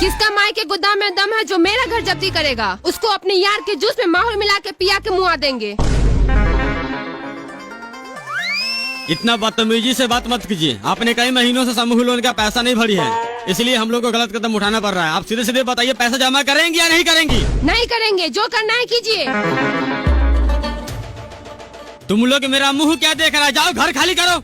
किसका माई के गोदाम में दम है जो मेरा घर जब्ती करेगा? उसको अपने यार के जूस में माहौल मिला के पिया के मुआ देंगे। इतना बदतमीजी से बात मत कीजिए। आपने कई महीनों से समूह लोन का पैसा नहीं भरी है, इसलिए हम लोग को गलत कदम उठाना पड़ रहा है। आप सीधे सीधे बताइए, पैसा जमा करेंगी या नहीं करेंगी? नहीं करेंगे, जो करना है कीजिए। तुम लोग मेरा मुंह क्या देख रहा है? जाओ घर खाली करो।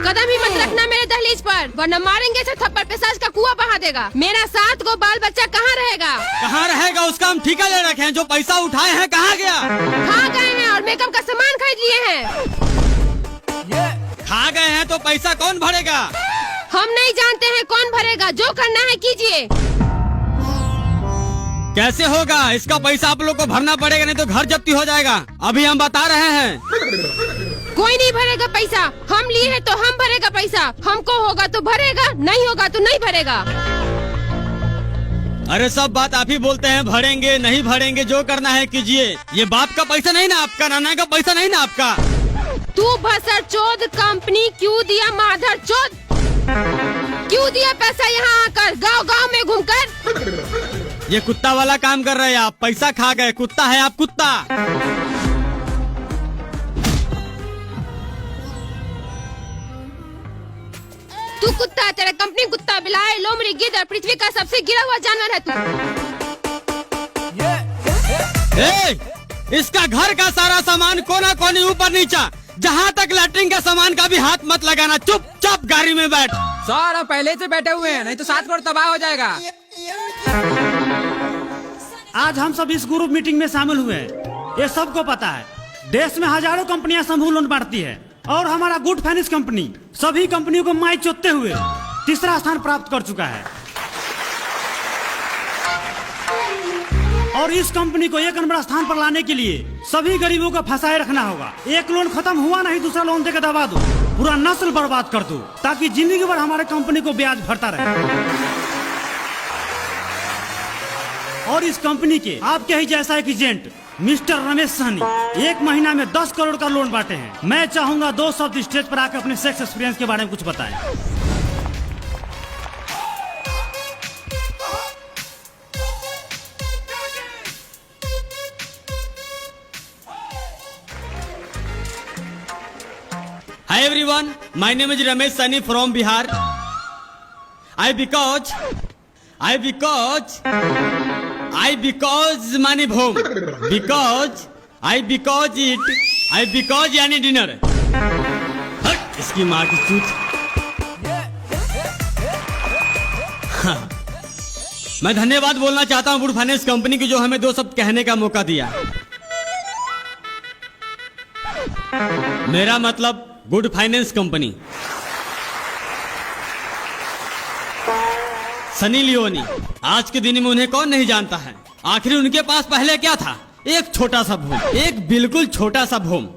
कदम ही मत रखना मेरे दहलीज पर, वरना मारेंगे से थप्पड़ पेशाच का कुआं बहा देगा। मेरा 7 गो बाल बच्चा कहाँ रहेगा? कहाँ रहेगा? उसका हम ठेका ले रखे हैं। जो पैसा उठाए हैं कहाँ गया? खा गए हैं और मेकअप का सामान खरीद लिए हैं। खा गए हैं तो पैसा कौन भरेगा? हम नहीं जानते हैं कौन भरेगा, जो करना है कीजिए। कैसे होगा? इसका पैसा आप लोग को भरना पड़ेगा, नहीं तो घर जब्ती हो जाएगा। अभी हम बता रहे हैं। कोई नहीं भरेगा पैसा, हम लिए हैं तो हम भरेगा पैसा। हमको होगा तो भरेगा, नहीं होगा तो नहीं भरेगा। अरे सब बात आप ही बोलते हैं, भरेंगे नहीं भरेंगे, जो करना है कीजिए। ये बाप का पैसा नहीं ना आपका, नाना का पैसा नहीं ना आपका। तू भसर चोद, कंपनी क्यों दिया माधर चोद? क्यों दिया पैसा यहाँ आकर, गांव गांव में घूमकर? ये कुत्ता वाला काम कर रहे हैं आप। पैसा खा गए, कुत्ता है आप, कुत्ता। तू कुत्ता, तेरा कंपनी कुत्ता, बिलाए, लोमड़ी, गिद्ध, पृथ्वी का सबसे गिरा हुआ जानवर है तू। इसका घर का सारा सामान कोना कोनी ऊपर नीचा, जहाँ तक लैट्रिन का सामान का भी हाथ मत लगाना। चुपचाप गाड़ी में बैठ। सर हम पहले से बैठे हुए हैं, नहीं तो 7 करोड़ तबाह हो जाएगा। आज हम सब इस ग्रुप मीटिंग में शामिल हुए हैं। ये सबको पता है, देश में हजारों कंपनियां समूह लोन बांटती है और हमारा गुड फाइनेंस कंपनी सभी कंपनियों को माई चोतते हुए तीसरा स्थान प्राप्त कर चुका है। और इस कंपनी को 1 नंबर स्थान पर लाने के लिए सभी गरीबों को फंसाए रखना होगा। एक लोन खत्म हुआ नहीं, दूसरा लोन देकर दबा दो, पूरा नस्ल बर्बाद कर दो, ताकि जिंदगी भर हमारे कंपनी को ब्याज भरता रहे। और इस कंपनी के आपके ही जैसा एक एजेंट मिस्टर रमेश सहनी 1 महीना में 10 करोड़ का लोन बांटे हैं। मैं चाहूंगा 2 शब्द स्टेज पर आकर अपने सेक्स एक्सपीरियंस के बारे में कुछ बताएं। Hi everyone, my name is Ramesh Sani from Bihar. I because money home. Because यानी डिनर। हट इसकी माँ की चूत। हाँ। मैं धन्यवाद बोलना चाहता हूँ गुड फाइनेंस कंपनी की, जो हमें 2 शब्द कहने का मौका दिया। मेरा मतलब good finance company. Sunny Leone, आज के दिन में उन्हें कौन नहीं जानता है। आखिर उनके पास पहले क्या था? एक छोटा सा भूम, एक बिल्कुल छोटा सा भूम।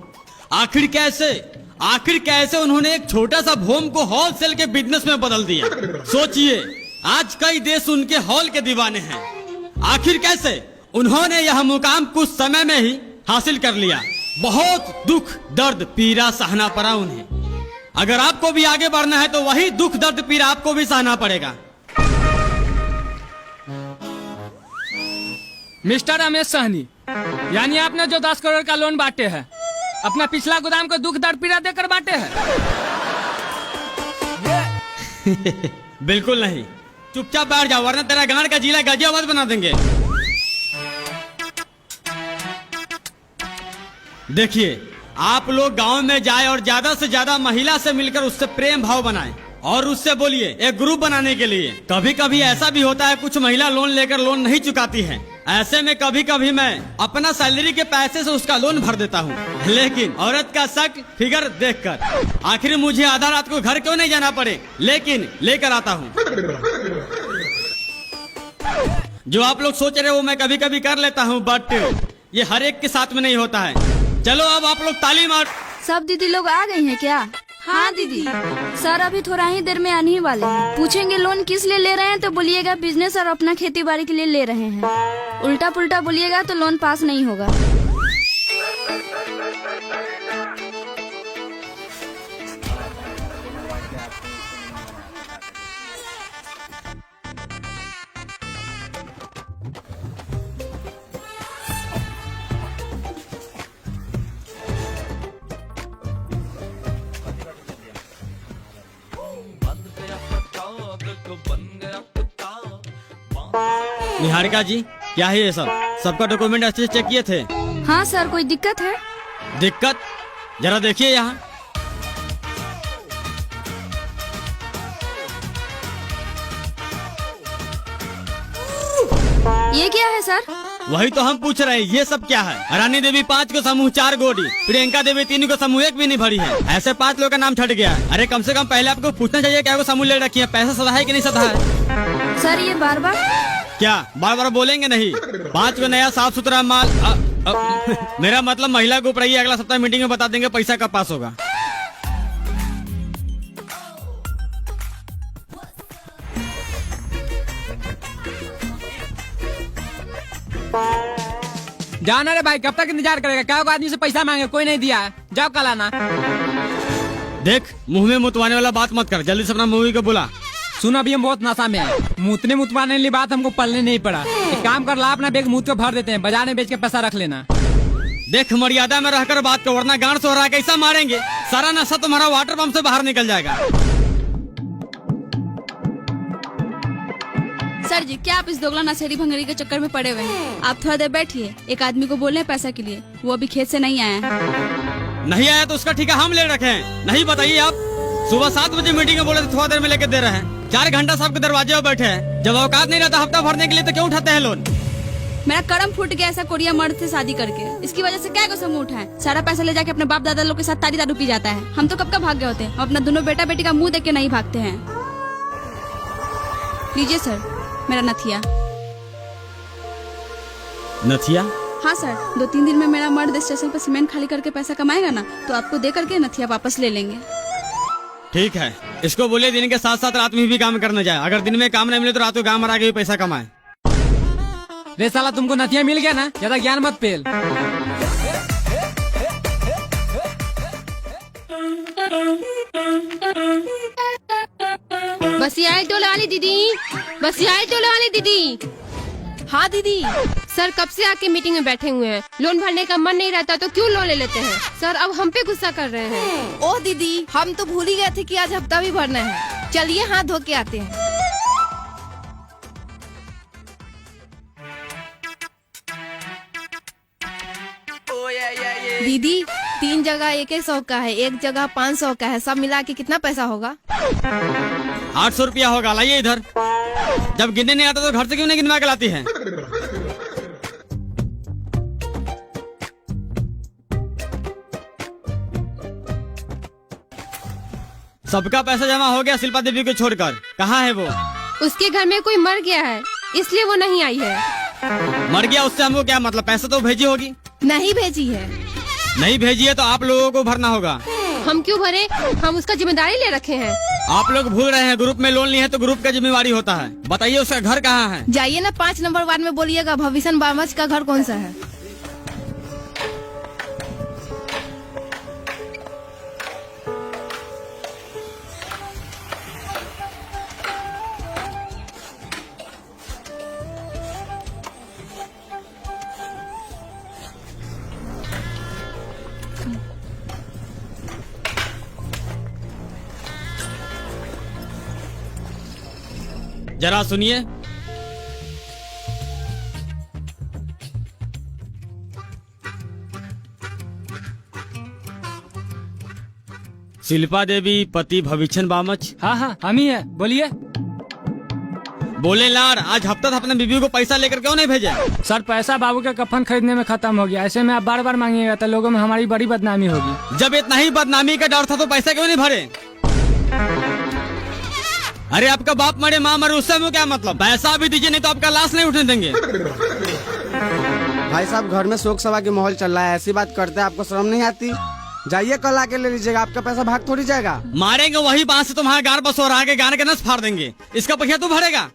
आखिर कैसे उन्होंने एक छोटा सा भूम को होलसेल के बिजनेस में बदल दिया। सोचिए, आज कई देश उनके हॉल के दीवाने हैं। आखिर कैसे उन्होंने यह मुकाम कुछ समय में ही हासिल कर लिया। बहुत दुख दर्द पीड़ा सहना पड़ा उन्हें। अगर आपको भी आगे बढ़ना है तो वही दुख दर्द पीड़ा आपको भी सहना पड़ेगा। मिस्टर रमेश सहनी, यानी आपने जो 10 करोड़ का लोन बांटे हैं, अपना पिछला गोदाम को दुख दर्द पीड़ा देकर बांटे हैं? बिल्कुल नहीं। चुपचाप बैठ जाओ, वरना तेरा गांड का जिला गाजियाबाद बना देंगे। देखिए, आप लोग गांव में जाए और ज्यादा से ज्यादा महिला से मिलकर उससे प्रेम भाव बनाएं और उससे बोलिए एक ग्रुप बनाने के लिए। कभी कभी ऐसा भी होता है, कुछ महिला लोन लेकर लोन नहीं चुकाती हैं। ऐसे में कभी कभी मैं अपना सैलरी के पैसे से उसका लोन भर देता हूँ, लेकिन औरत का शक फिगर देखकर। आखिर मुझे आधा रात को घर क्यों नहीं जाना पड़े, लेकिन लेकर आता हूँ। जो आप लोग सोच रहे हो मैं कभी कभी कर लेता हूँ, बट ये हर एक के साथ में नहीं होता है। चलो अब आप लोग ताली मार। सब दीदी लोग आ गई हैं क्या? हाँ दीदी। सर अभी थोड़ा ही देर में आने ही वाले हैं। पूछेंगे लोन किस लिए ले रहे हैं तो बोलिएगा बिजनेस और अपना खेती बाड़ी के लिए ले रहे हैं। उल्टा पुल्टा बोलिएगा तो लोन पास नहीं होगा। निहारिका जी, क्या है ये सब? सबका डॉक्यूमेंट अच्छे से चेक किए थे? हाँ सर, कोई दिक्कत है? दिक्कत? जरा देखिए यहाँ। ये क्या है सर? वही तो हम पूछ रहे हैं, ये सब क्या है? रानी देवी 5 को समूह 4 गोडी, प्रियंका देवी 3 को समूह 1 भी नहीं भरी है। ऐसे 5 लोग का नाम छट गया है। अरे कम से कम पहले आपको पूछना चाहिए क्या वो समूह ले रखी है, पैसा सदा है कि नहीं सदा है? सर ये बार बार क्या बार बार बोलेंगे नहीं? 5 को नया साफ सुथरा माल मेरा मतलब महिला को ऊपर ही अगला सप्ताह मीटिंग में बता देंगे पैसा कब पास होगा। जाना रे भाई, कब तक इंतजार करेगा? क्या आदमी से पैसा मांगे, कोई नहीं दिया है। जाओ कल आना। देख, मुंह में मुतवाने वाला बात मत कर, जल्दी से अपना मूवी को बुला। सुन, अभी हम बहुत नशा में हैं। मुतवाने वाली बात हमको पलने नहीं पड़ा। एक काम कर ला, अपना बैग मुँह को भर देते हैं, बाजार में बेच के पैसा रख लेना। देख, मर्यादा में रहकर बात कर, वरना गांड से हो रहा कैसा मारेंगे। सारा नशा तुम्हारा वाटर पंप से बाहर निकल जाएगा। सर जी, क्या आप इस दोगला नशेड़ी भंगरी के चक्कर में पड़े हुए हैं? आप थोड़ा देर बैठिए, एक आदमी को बोले पैसा के लिए, वो अभी खेत से नहीं आया है। नहीं आया तो उसका ठेका हम ले रखे हैं। नहीं बताइए आप, सुबह 7 बजे मीटिंग में बोले तो थोड़ा देर में लेके दे रहे हैं। 4 घंटा सबके दरवाजे पर बैठे हैं। जब औकात नहीं रहता हफ्ता भरने के लिए तो क्यों उठाते हैं लोन? मेरा करम फूट गया ऐसा कोरिया मर्द से शादी करके। इसकी वजह से क्या को समूह उठाए, सारा पैसा ले जाके अपने बाप दादा लोग के साथ तारी दारू पी जाता है। हम तो कब का भाग गए होते हैं, अपना दोनों बेटा बेटी का मुंह देख के नहीं भागते हैं। लीजिए सर मेरा नथिया। नथिया? हाँ सर, 2-3 दिन में मेरा मर्द स्टेशन पर सीमेंट खाली करके पैसा कमाएगा ना, तो आपको दे करके नथिया वापस ले लेंगे। ठीक है, इसको बोले दिन के साथ साथ रात में भी काम करने जाए। अगर दिन में काम नहीं मिले तो रात को काम आ के भी पैसा कमाए। रे साला, तुमको नथिया मिल गया ना, ज्यादा ज्ञान मत पेल। बसियाई टोले वाली दीदी, बसियाई टोले वाली दीदी। हाँ दीदी। सर कब से आके मीटिंग में बैठे हुए हैं, लोन भरने का मन नहीं रहता तो क्यों लोन ले लेते हैं? सर अब हम पे गुस्सा कर रहे हैं। ओह दीदी, हम तो भूल ही गए थे कि आज हफ्ता भी भरना है। चलिए हाथ धो के आते हैं। दीदी 3 जगह 100 का है, 1 जगह 500 का है, सब मिला के कितना पैसा होगा? 800 रुपया होगा। लाइए इधर। जब गिनने नहीं आता तो घर से क्यों नहीं गिनवा के लाती है? सबका पैसा जमा हो गया शिल्पा देवी को छोड़कर। कहाँ है वो? उसके घर में कोई मर गया है, इसलिए वो नहीं आई है। मर गया उससे हमको क्या मतलब? पैसा तो भेजी होगी। नहीं भेजी है। नहीं भेजी है तो आप लोगों को भरना होगा। हम क्यों भरे, हम उसका जिम्मेदारी ले रखे हैं। आप लोग भूल रहे हैं, ग्रुप में लोन लिए है तो ग्रुप का जिम्मेवारी होता है। बताइए उसका घर कहाँ है? जाइए ना 5 नंबर वार्ड में बोलिएगा भविष्य बामच का घर कौन सा है। जरा सुनिए। शिल्पा देवी पति भविष्य बामच। हाँ हाँ, हम ही है, बोलिए। बोले लार, आज हफ्ता था अपने बीबी को पैसा लेकर क्यों नहीं भेजे? सर पैसा बाबू के कफन खरीदने में खत्म हो गया, ऐसे में आप बार बार मांगिएगा तो लोगों में हमारी बड़ी बदनामी होगी। जब इतना ही बदनामी का डर था तो पैसा क्यों नहीं भरे? अरे आपका बाप मरे माँ मरे उससे हमें क्या मतलब? पैसा भी दीजिए नहीं तो आपका लाश नहीं उठने देंगे। भाई साहब, घर में शोक सभा की माहौल चल रहा है, ऐसी बात करते हैं, आपको शर्म नहीं आती? जाइए कल आके ले लीजिएगा, आपका पैसा भाग थोड़ी जाएगा। मारेंगे वही बात से तुम्हारा गार बस और आगे गार के नस फाड़ देंगे। इसका पैसा तू भरेगा?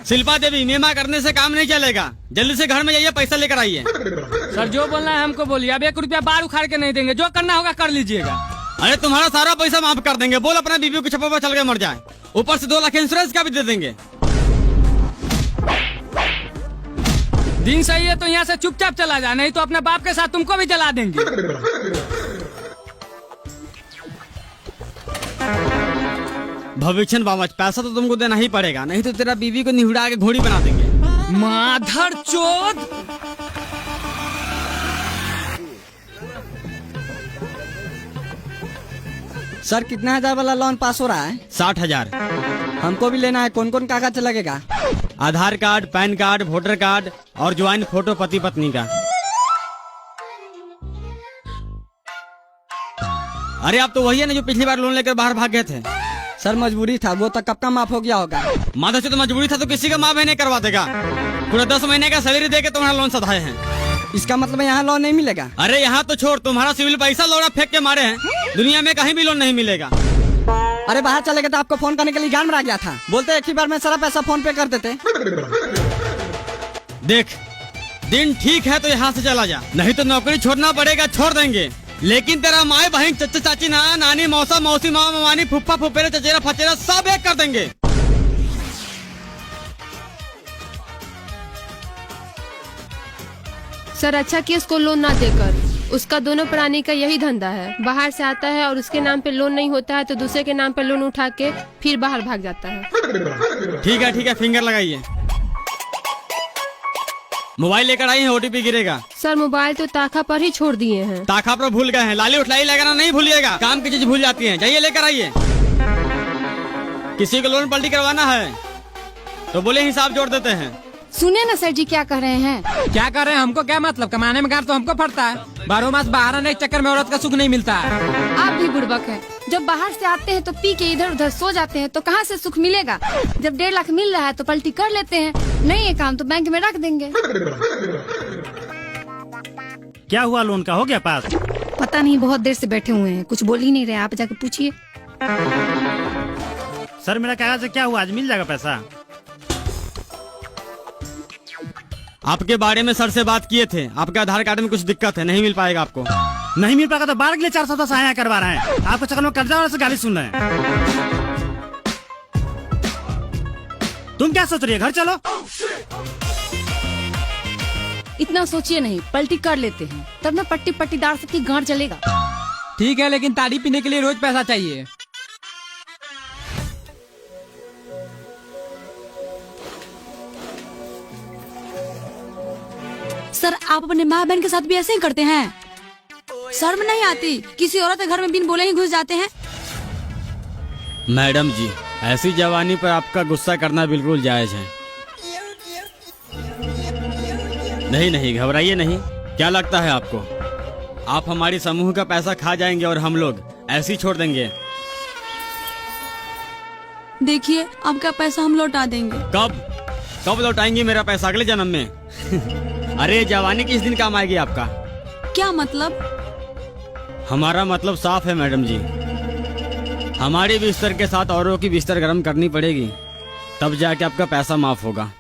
शिल्पा देवी, मेमा करने से काम नहीं चलेगा। जल्दी से घर में जाइए, पैसा लेकर आइए। सर जो बोलना है हमको बोलिए, अब 1 रुपया बार उखाड़ के नहीं देंगे, जो करना होगा कर लीजिएगा। अरे तुम्हारा सारा पैसा माफ कर देंगे। बोल अपना बीबी को छप्पा पर चल के मर जाए, ऊपर से 2 लाख इंश्योरेंस का भी दे देंगे। दिन सही है तो यहाँ से चुपचाप चला जा, नहीं तो अपने बाप के साथ तुमको भी जला देंगे। भविष्य बाबच, पैसा तो तुमको देना ही पड़ेगा, नहीं तो तेरा बीवी को निहुड़ा के घोड़ी बना देंगे। माधर चोद। सर कितना हजार वाला लोन पास हो रहा है? 60,000। हमको भी लेना है, कौन कौन कागज लगेगा? Aadhaar card, PAN card, voter card और ज्वाइंट फोटो पति पत्नी का। अरे आप तो वही है ना जो पिछली बार लोन लेकर बाहर भाग गए थे। सर मजबूरी था, वो तो कब का माफ हो गया होगा। माधव से तो मजबूरी था तो किसी का माफ नहीं करवा देगा। पूरा 10 महीने का सैलरी देके तुम्हारा लोन सधाए हैं। इसका मतलब यहाँ लोन नहीं मिलेगा? अरे यहाँ तो छोड़, तुम्हारा सिविल पैसा लौड़ा फेंक के मारे हैं। दुनिया में कहीं भी लोन नहीं मिलेगा। अरे बाहर चले गए तो आपको फोन करने के लिए ज्ञान में आ गया था, बोलते एक ही बार में सारा पैसा फोन पे कर देते। देख, दिन ठीक है तो यहाँ से चला जा, नहीं तो नौकरी छोड़ना पड़ेगा। छोड़ देंगे, लेकिन तेरा माए बहन, चचा चाची, नाना नानी, मौसा मौसी, मामा मामानी, फुफ्फा फुफेरे, चचेरा फचेरा सब एक कर देंगे। सर अच्छा कि उसको लोन ना देकर, उसका दोनों प्राणी का यही धंधा है। बाहर से आता है और उसके नाम पे लोन नहीं होता है तो दूसरे के नाम पे लोन उठा के फिर बाहर भाग जाता है। ठीक है, फिंगर लगाइए। मोबाइल लेकर आई है, OTP गिरेगा। सर मोबाइल तो ताखा पर ही छोड़ दिए हैं। ताखा पर भूल गए हैं, लाली उठलाई लगाना नहीं भूलिएगा। काम की चीज भूल जाती है, जाइए लेकर आइए। किसी को लोन पलटी करवाना है तो बोले हिसाब जोड़ देते हैं। सुनिए ना सर जी क्या कह रहे हैं। क्या कर रहे हैं? हमको क्या मतलब, कमाने में गार तो हमको पड़ता है। 12 मास बाहर आने के चक्कर में औरत का सुख नहीं मिलता है। आप भी बुड़बक हैं। जब बाहर से आते हैं तो पी के इधर उधर सो जाते हैं तो कहाँ से सुख मिलेगा। जब 1.5 लाख मिल रहा है तो पलटी कर लेते हैं, नहीं है काम तो बैंक में रख देंगे। क्या हुआ, लोन का हो गया पास? पता नहीं, बहुत देर से बैठे हुए हैं, कुछ बोल ही नहीं रहे। आप जाके पूछिए। सर मेरा कागज क्या हुआ, आज मिल जाएगा पैसा? आपके बारे में सर से बात किए थे, आपके आधार कार्ड में कुछ दिक्कत है, नहीं मिल पाएगा आपको। नहीं मिल पाएगा तो बार के लिए 410 आया करवा रहे हैं। आपको चक्कर में कर्जा वाले से गाली सुन रहे हैं। तुम क्या सोच रही है, घर चलो। इतना सोचिए नहीं, पलटी कर लेते हैं, तब ना पट्टी पट्टीदार सबकी गांठ चलेगा। ठीक है, लेकिन ताड़ी पीने के लिए रोज पैसा चाहिए। सर आप अपने माँ बहन के साथ भी ऐसे ही करते हैं? शर्म नहीं आती? किसी औरत के घर में बिन बोले ही घुस जाते हैं। मैडम जी, ऐसी जवानी पर आपका गुस्सा करना बिल्कुल जायज है। नहीं, घबराइए नहीं। क्या लगता है आपको आप हमारी समूह का पैसा खा जाएंगे और हम लोग ऐसे ही छोड़ देंगे? देखिए आपका पैसा हम लौटा देंगे। कब लौटाएंगे मेरा पैसा? अगले जन्म में। अरे जवानी किस दिन काम आएगी आपका? क्या मतलब? हमारा मतलब साफ है मैडम जी, हमारे बिस्तर के साथ औरों की बिस्तर गर्म करनी पड़ेगी, तब जाके आपका पैसा माफ होगा।